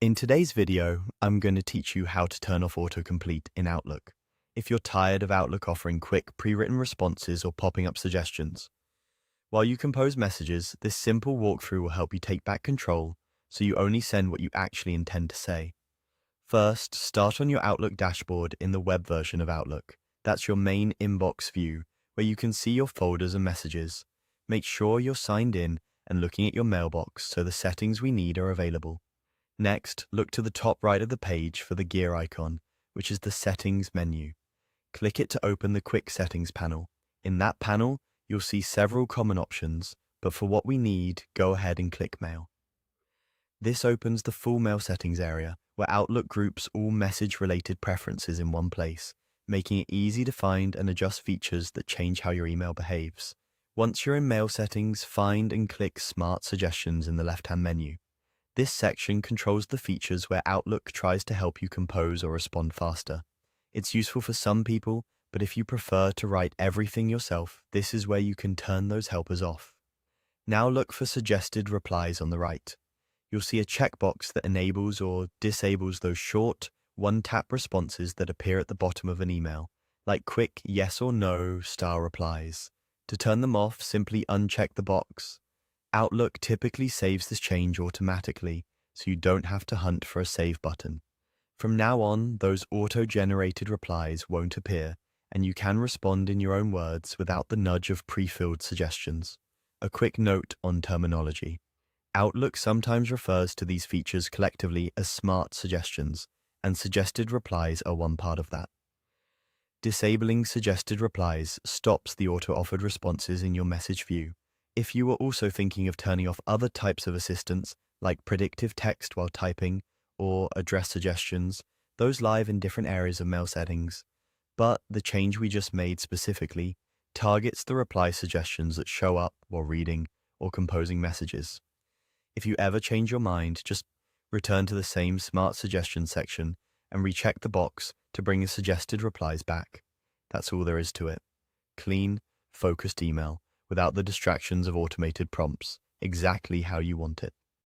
In today's video, I'm going to teach you how to turn off autocomplete in Outlook. If you're tired of Outlook offering quick, pre-written responses or popping up suggestions. While you compose messages, this simple walkthrough will help you take back control so you only send what you actually intend to say. First, start on your Outlook dashboard in the web version of Outlook. That's your main inbox view, where you can see your folders and messages. Make sure you're signed in and looking at your mailbox so the settings we need are available. Next, look to the top right of the page for the gear icon, which is the Settings menu. Click it to open the Quick Settings panel. In that panel, you'll see several common options, but for what we need, go ahead and click Mail. This opens the full Mail settings area, where Outlook groups all message-related preferences in one place, making it easy to find and adjust features that change how your email behaves. Once you're in Mail settings, find and click Smart Suggestions in the left-hand menu. This section controls the features where Outlook tries to help you compose or respond faster. It's useful for some people, but if you prefer to write everything yourself, this is where you can turn those helpers off. Now look for Suggested Replies on the right. You'll see a checkbox that enables or disables those short, one-tap responses that appear at the bottom of an email, like quick yes or no style replies. To turn them off, simply uncheck the box. Outlook typically saves this change automatically, so you don't have to hunt for a save button. From now on, those auto-generated replies won't appear, and you can respond in your own words without the nudge of pre-filled suggestions. A quick note on terminology. Outlook sometimes refers to these features collectively as smart suggestions, and suggested replies are one part of that. Disabling suggested replies stops the auto-offered responses in your message view. If you are also thinking of turning off other types of assistance, like predictive text while typing or address suggestions, those live in different areas of mail settings. But the change we just made specifically targets the reply suggestions that show up while reading or composing messages. If you ever change your mind, just return to the same Smart Suggestions section and recheck the box to bring the suggested replies back. That's all there is to it. Clean, focused email, without the distractions of automated prompts, exactly how you want it.